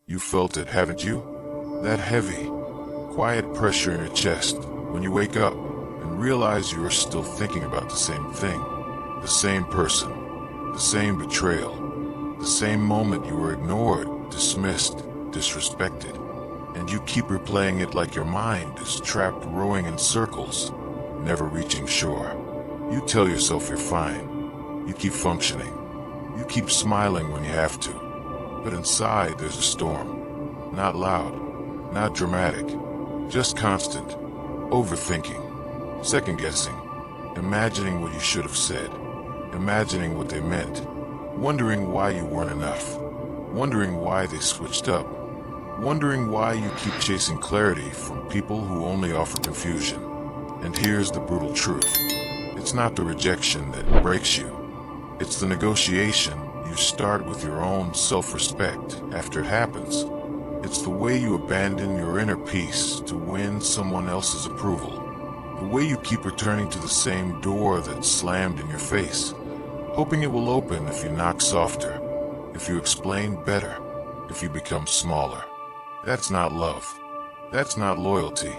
You felt it, haven't you? That heavy, quiet pressure in your chest when you wake up and realize you are still thinking about the same thing, the same person, the same betrayal, the same moment you were ignored, dismissed, disrespected, and you keep replaying it like your mind is trapped rowing in circles, never reaching shore. You tell yourself you're fine. You keep functioning. You keep smiling when you have to. But inside there's a storm. Not loud, not dramatic, just constant. Overthinking, second-guessing, imagining what you should have said, imagining what they meant, wondering why you weren't enough, wondering why they switched up, wondering why you keep chasing clarity from people who only offer confusion. And here's the brutal truth. It's not the rejection that breaks you. It's the negotiation you start with your own self-respect after it happens. It's the way you abandon your inner peace to win someone else's approval. The way you keep returning to the same door that slammed in your face, hoping it will open if you knock softer, if you explain better, if you become smaller. That's not love. That's not loyalty.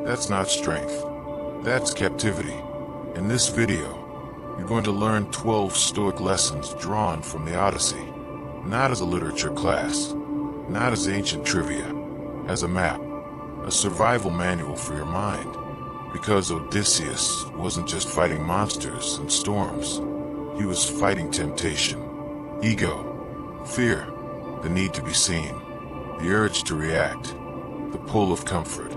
That's not strength. That's captivity. In this video, you're going to learn 12 Stoic lessons drawn from the Odyssey, not as a literature class, not as ancient trivia, as a map, a survival manual for your mind. Because Odysseus wasn't just fighting monsters and storms, he was fighting temptation, ego, fear, the need to be seen, the urge to react, the pull of comfort,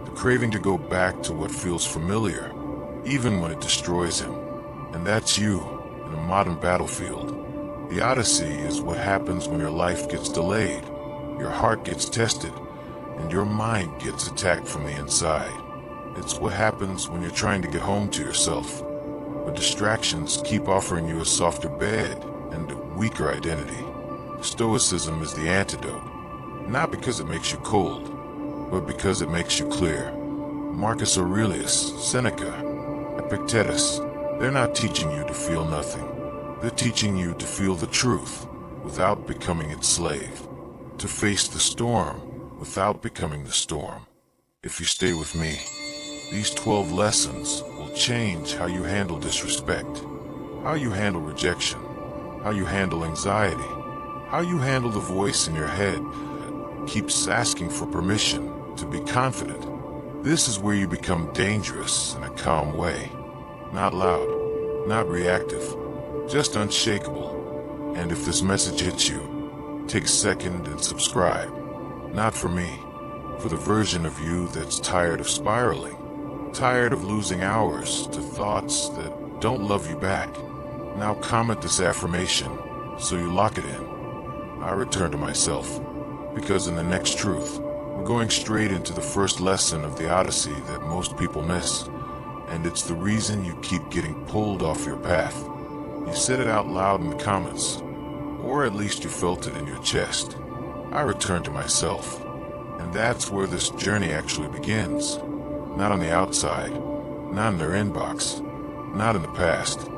the craving to go back to what feels familiar, even when it destroys him. And that's you in a modern battlefield. The Odyssey is what happens when your life gets delayed, your heart gets tested, and your mind gets attacked from the inside. It's what happens when you're trying to get home to yourself, but distractions keep offering you a softer bed and a weaker identity. Stoicism is the antidote, not because it makes you cold, but because it makes you clear. Marcus Aurelius, Seneca, Epictetus, they're not teaching you to feel nothing. They're teaching you to feel the truth without becoming its slave, to face the storm without becoming the storm. If you stay with me, these 12 lessons will change how you handle disrespect, how you handle rejection, how you handle anxiety, how you handle the voice in your head that keeps asking for permission to be confident. This is where you become dangerous in a calm way. Not loud, not reactive, just unshakable. And if this message hits you, take a second and subscribe. Not for me, for the version of you that's tired of spiraling, tired of losing hours to thoughts that don't love you back. Now comment this affirmation so you lock it in. I return to myself, because in the next truth, we're going straight into the first lesson of the Odyssey that most people miss. And it's the reason you keep getting pulled off your path. You said it out loud in the comments, or at least you felt it in your chest. I return to myself. And that's where this journey actually begins. Not on the outside, not in their inbox, not in the past.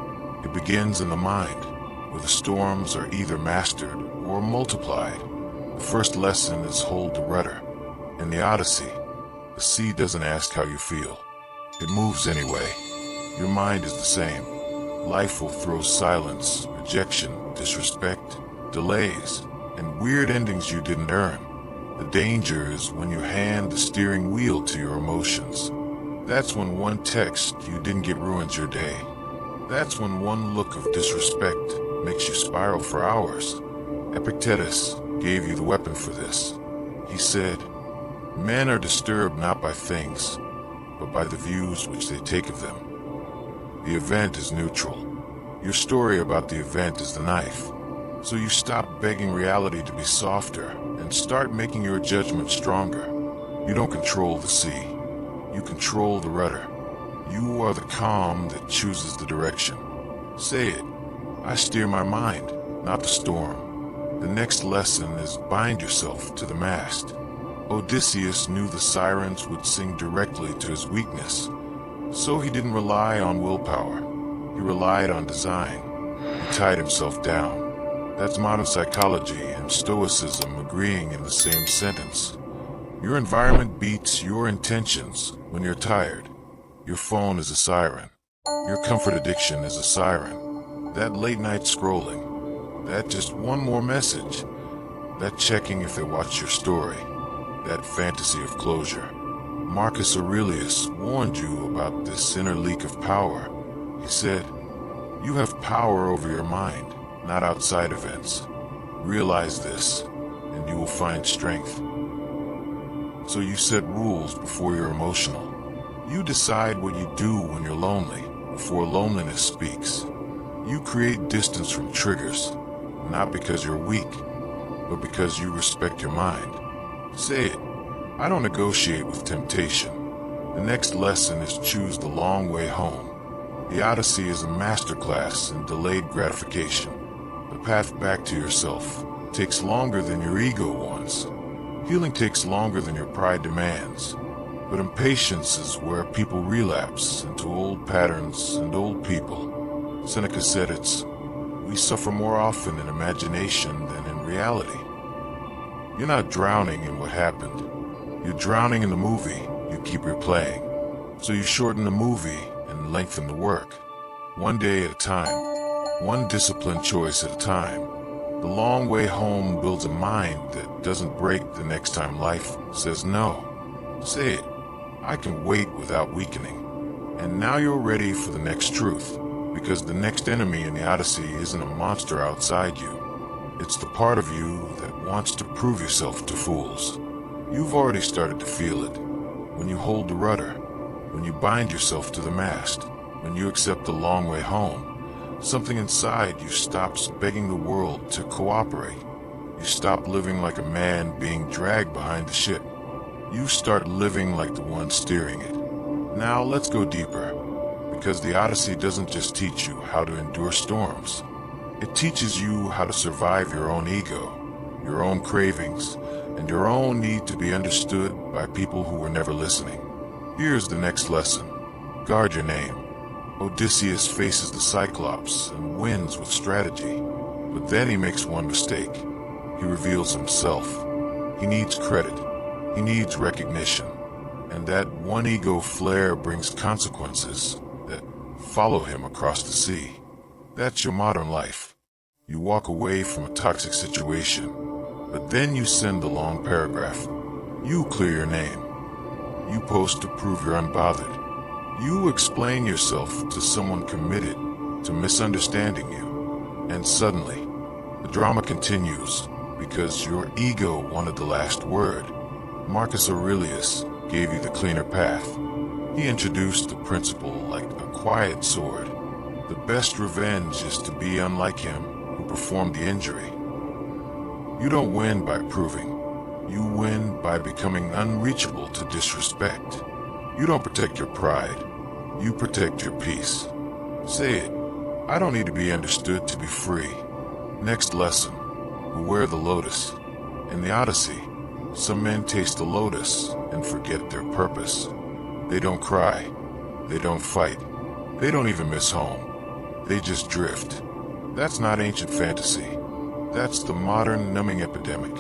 It begins in the mind, where the storms are either mastered or multiplied. The first lesson is hold the rudder. In the Odyssey, the sea doesn't ask how you feel. It moves anyway. Your mind is the same. Life will throw silence, rejection, disrespect, delays, and weird endings you didn't earn. The danger is when you hand the steering wheel to your emotions. That's when one text you didn't get ruins your day. That's when one look of disrespect makes you spiral for hours. Epictetus gave you the weapon for this. He said, "Men are disturbed not by things, but by the views which they take of them." The event is neutral. Your story about the event is the knife. So you stop begging reality to be softer and start making your judgment stronger. You don't control the sea. You control the rudder. You are the calm that chooses the direction. Say it. I steer my mind, not the storm. The next lesson is bind yourself to the mast. Odysseus knew the sirens would sing directly to his weakness, so he didn't rely on willpower. He relied on design. He tied himself down. That's modern psychology and Stoicism agreeing in the same sentence. Your environment beats your intentions when you're tired. Your phone is a siren. Your comfort addiction is a siren. That late night scrolling. That just one more message. That checking if they watch your story. That fantasy of closure. Marcus Aurelius warned you about this inner leak of power. He said, "You have power over your mind, not outside events. Realize this, and you will find strength." So you set rules before you're emotional. You decide what you do when you're lonely, before loneliness speaks. You create distance from triggers, not because you're weak, but because you respect your mind. Say it. I don't negotiate with temptation. The next lesson is choose the long way home. The Odyssey is a masterclass in delayed gratification. The path back to yourself takes longer than your ego wants. Healing takes longer than your pride demands. But impatience is where people relapse into old patterns and old people. Seneca said we suffer more often in imagination than in reality. You're not drowning in what happened. You're drowning in the movie you keep replaying. So you shorten the movie and lengthen the work. One day at a time. One disciplined choice at a time. The long way home builds a mind that doesn't break the next time life says no. Say it. I can wait without weakening. And now you're ready for the next truth, because the next enemy in the Odyssey isn't a monster outside you. It's the part of you that wants to prove yourself to fools. You've already started to feel it. When you hold the rudder, when you bind yourself to the mast, when you accept the long way home, something inside you stops begging the world to cooperate. You stop living like a man being dragged behind the ship. You start living like the one steering it. Now let's go deeper, because the Odyssey doesn't just teach you how to endure storms. It teaches you how to survive your own ego, your own cravings, and your own need to be understood by people who were never listening. Here's the next lesson. Guard your name. Odysseus faces the Cyclops and wins with strategy, but then he makes one mistake. He reveals himself. He needs credit. He needs recognition. And that one ego flare brings consequences that follow him across the sea. That's your modern life. You walk away from a toxic situation, but then you send a long paragraph. You clear your name. You post to prove you're unbothered. You explain yourself to someone committed to misunderstanding you. And suddenly, the drama continues because your ego wanted the last word. Marcus Aurelius gave you the cleaner path. He introduced the principle like a quiet sword. The best revenge is to be unlike him who performed the injury. You don't win by proving. You win by becoming unreachable to disrespect. You don't protect your pride. You protect your peace. Say it. I don't need to be understood to be free. Next lesson. Beware the lotus. In the Odyssey, some men taste the lotus and forget their purpose. They don't cry. They don't fight. They don't even miss home. They just drift. That's not ancient fantasy. That's the modern numbing epidemic.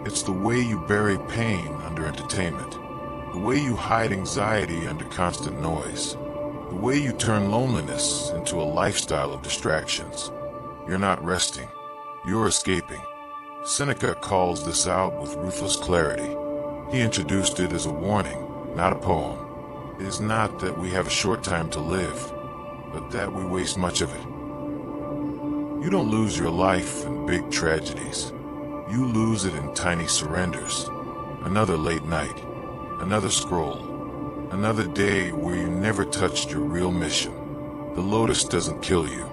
It's the way you bury pain under entertainment. The way you hide anxiety under constant noise. The way you turn loneliness into a lifestyle of distractions. You're not resting. You're escaping. Seneca calls this out with ruthless clarity. He introduced it as a warning, not a poem. It is not that we have a short time to live, but that we waste much of it. You don't lose your life in big tragedies. You lose it in tiny surrenders. Another late night, another scroll, another day where you never touched your real mission. The lotus doesn't kill you.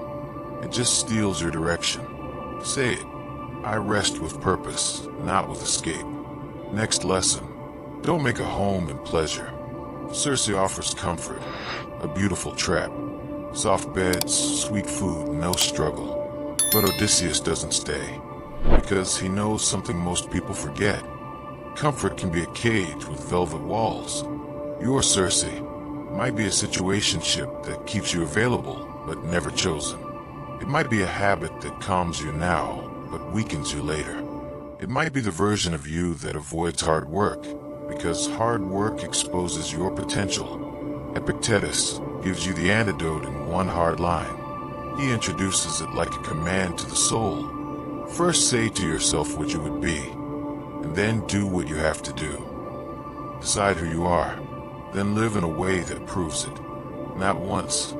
It just steals your direction. Say it. I rest with purpose, not with escape. Next lesson. Don't make a home in pleasure. Circe offers comfort, a beautiful trap. Soft beds, sweet food, no struggle. But Odysseus doesn't stay, because he knows something most people forget. Comfort can be a cage with velvet walls. Your Circe might be a situationship that keeps you available, but never chosen. It might be a habit that calms you now, but weakens you later. It might be the version of you that avoids hard work, because hard work exposes your potential. Epictetus gives you the antidote in one hard line. He introduces it like a command to the soul. First say to yourself what you would be, and then do what you have to do. Decide who you are, then live in a way that proves it. Not once,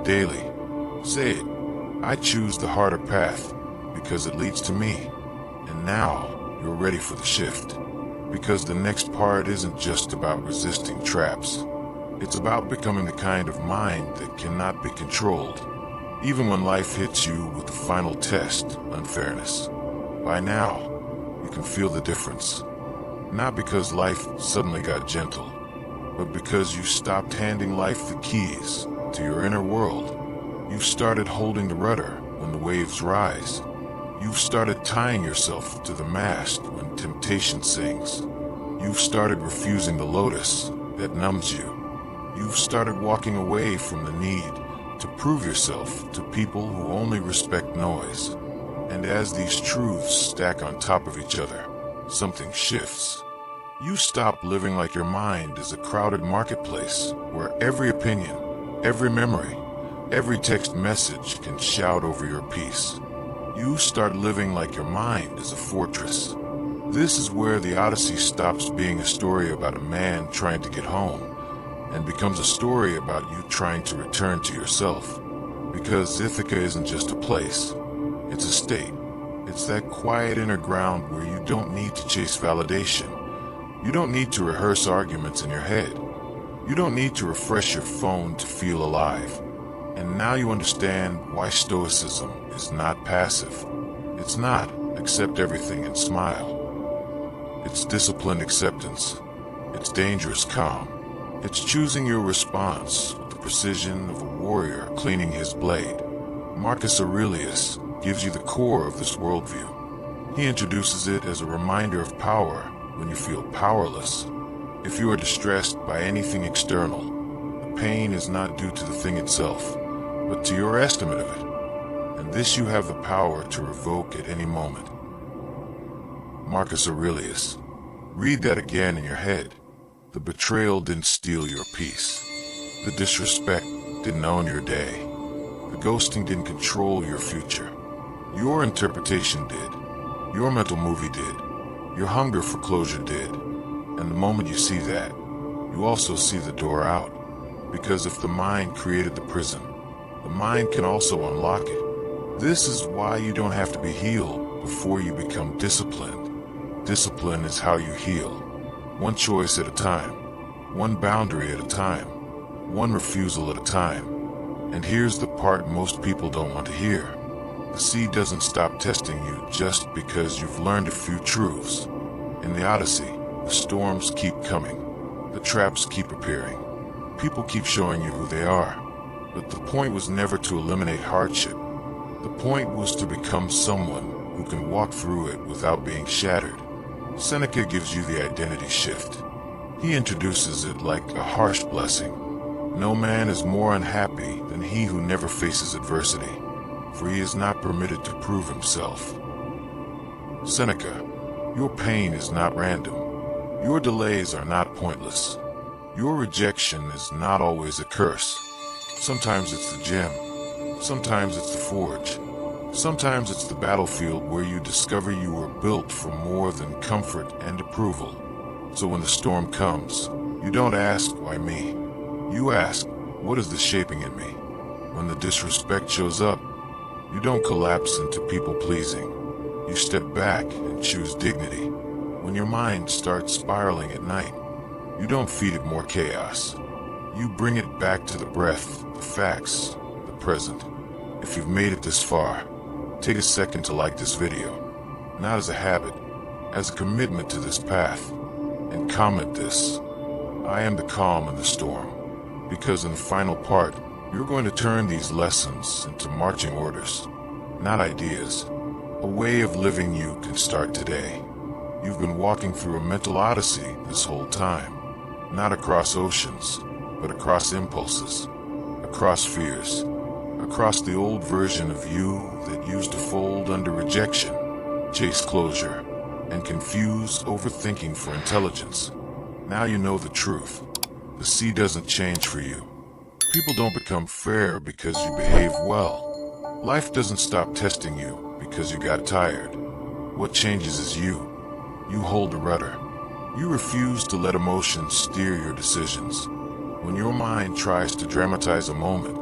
daily. Say it. I choose the harder path because it leads to me. And now you're ready for the shift. Because the next part isn't just about resisting traps. It's about becoming the kind of mind that cannot be controlled. Even when life hits you with the final test, unfairness. By now, you can feel the difference. Not because life suddenly got gentle, but because you stopped handing life the keys to your inner world. You've started holding the rudder when the waves rise. You've started tying yourself to the mast when temptation sings. You've started refusing the lotus that numbs you. You've started walking away from the need to prove yourself to people who only respect noise. And as these truths stack on top of each other, something shifts. You stop living like your mind is a crowded marketplace where every opinion, every memory, every text message can shout over your peace. You start living like your mind is a fortress. This is where the Odyssey stops being a story about a man trying to get home and becomes a story about you trying to return to yourself. Because Ithaca isn't just a place, it's a state. It's that quiet inner ground where you don't need to chase validation. You don't need to rehearse arguments in your head. You don't need to refresh your phone to feel alive. And now you understand why Stoicism is not passive. It's not accept everything and smile. It's disciplined acceptance. It's dangerous calm. It's choosing your response with the precision of a warrior cleaning his blade. Marcus Aurelius gives you the core of this worldview. He introduces it as a reminder of power when you feel powerless. If you are distressed by anything external, the pain is not due to the thing itself, but to your estimate of it. And this you have the power to revoke at any moment. Marcus Aurelius. Read that again in your head. The betrayal didn't steal your peace. The disrespect didn't own your day. The ghosting didn't control your future. Your interpretation did. Your mental movie did. Your hunger for closure did. And the moment you see that, you also see the door out. Because if the mind created the prison, the mind can also unlock it. This is why you don't have to be healed before you become disciplined. Discipline is how you heal. One choice at a time. One boundary at a time. One refusal at a time. And here's the part most people don't want to hear. The sea doesn't stop testing you just because you've learned a few truths. In the Odyssey, the storms keep coming. The traps keep appearing. People keep showing you who they are. But the point was never to eliminate hardship. The point was to become someone who can walk through it without being shattered. Seneca gives you the identity shift. He introduces it like a harsh blessing. No man is more unhappy than he who never faces adversity, for he is not permitted to prove himself. Seneca, your pain is not random. Your delays are not pointless. Your rejection is not always a curse. Sometimes it's the gem. Sometimes it's the forge. Sometimes it's the battlefield where you discover you were built for more than comfort and approval. So when the storm comes, you don't ask, why me? You ask, what is this shaping in me? When the disrespect shows up, you don't collapse into people-pleasing. You step back and choose dignity. When your mind starts spiraling at night, you don't feed it more chaos. You bring it back to the breath, the facts, the present. If you've made it this far, take a second to like this video, not as a habit, as a commitment to this path, and comment this. I am the calm in the storm, because in the final part, you're going to turn these lessons into marching orders, not ideas. A way of living you can start today. You've been walking through a mental odyssey this whole time, not across oceans, but across impulses, across fears, across the old version of you that used to fold under rejection. chase closure, and confuse overthinking for intelligence. Now you know the truth. The sea doesn't change for you. People don't become fair because you behave well. Life doesn't stop testing you because you got tired. What changes is you. You hold the rudder. You refuse to let emotions steer your decisions. When your mind tries to dramatize a moment,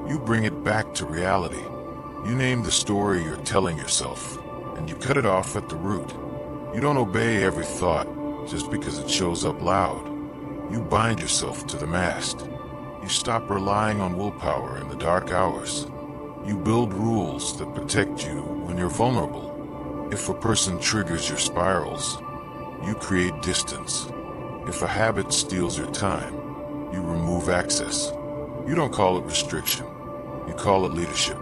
you bring it back to reality. You name the story you're telling yourself, and you cut it off at the root. You don't obey every thought just because it shows up loud. You bind yourself to the mast. You stop relying on willpower in the dark hours. You build rules that protect you when you're vulnerable. If a person triggers your spirals, you create distance. If a habit steals your time, you remove access. You don't call it restriction. You call it leadership.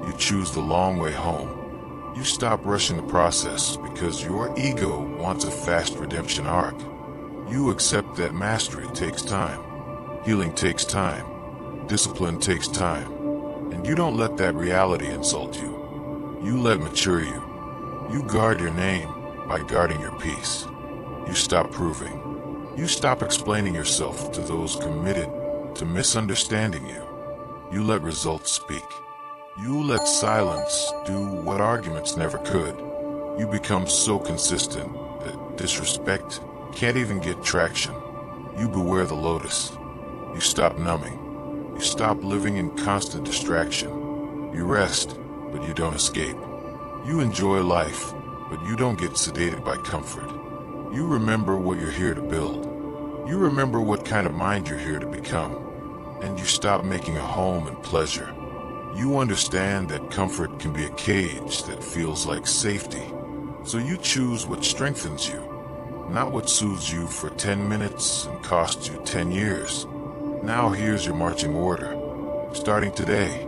You choose the long way home. You stop rushing the process because your ego wants a fast redemption arc. You accept that mastery takes time. Healing takes time. Discipline takes time. And you don't let that reality insult you. You let mature you. You guard your name by guarding your peace. You stop proving. You stop explaining yourself to those committed to misunderstanding you. You let results speak. You let silence do what arguments never could. You become so consistent that disrespect can't even get traction. You beware the lotus. You stop numbing. You stop living in constant distraction. You rest, but you don't escape. You enjoy life, but you don't get sedated by comfort. You remember what you're here to build. You remember what kind of mind you're here to become. And you stop making a home in pleasure. You understand that comfort can be a cage that feels like safety. So you choose what strengthens you, not what soothes you for 10 minutes and costs you 10 years. Now here's your marching order. Starting today,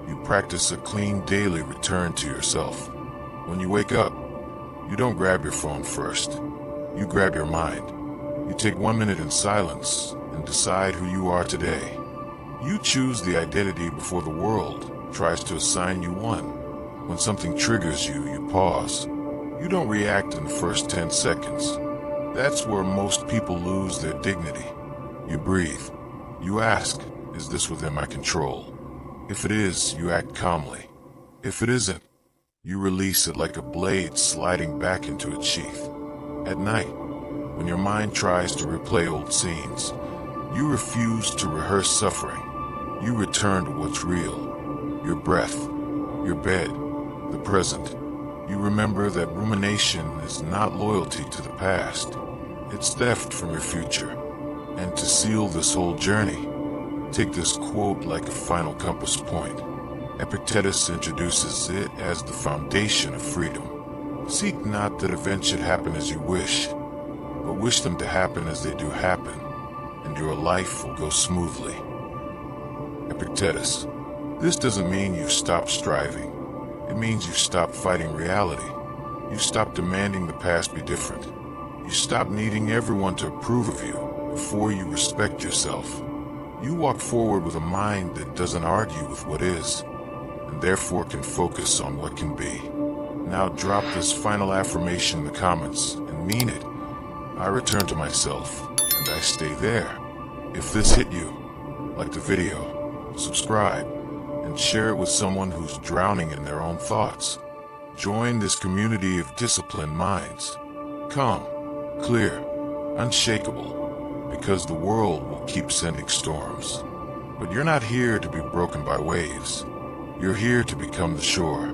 you practice a clean daily return to yourself. When you wake up, you don't grab your phone first. You grab your mind. You take 1 minute in silence and decide who you are today. You choose the identity before the world tries to assign you one. When something triggers you, you pause. You don't react in the first 10 seconds. That's where most people lose their dignity. You breathe. You ask, is this within my control? If it is, you act calmly. If it isn't, you release it like a blade sliding back into its sheath. At night, when your mind tries to replay old scenes, you refuse to rehearse suffering. You return to what's real. Your breath, your bed, the present. You remember that rumination is not loyalty to the past. It's theft from your future. And to seal this whole journey, take this quote like a final compass point. Epictetus introduces it as the foundation of freedom. Seek not that events should happen as you wish, but wish them to happen as they do happen, and your life will go smoothly. Epictetus. This doesn't mean you stop striving. It means you stop fighting reality. You stop demanding the past be different. You stop needing everyone to approve of you before you respect yourself. You walk forward with a mind that doesn't argue with what is, and therefore can focus on what can be. Now drop this final affirmation in the comments and mean it. I return to myself, and I stay there. If this hit you, like the video, subscribe, and share it with someone who's drowning in their own thoughts. Join this community of disciplined minds. Calm, clear, unshakable, because the world will keep sending storms. But you're not here to be broken by waves. You're here to become the shore.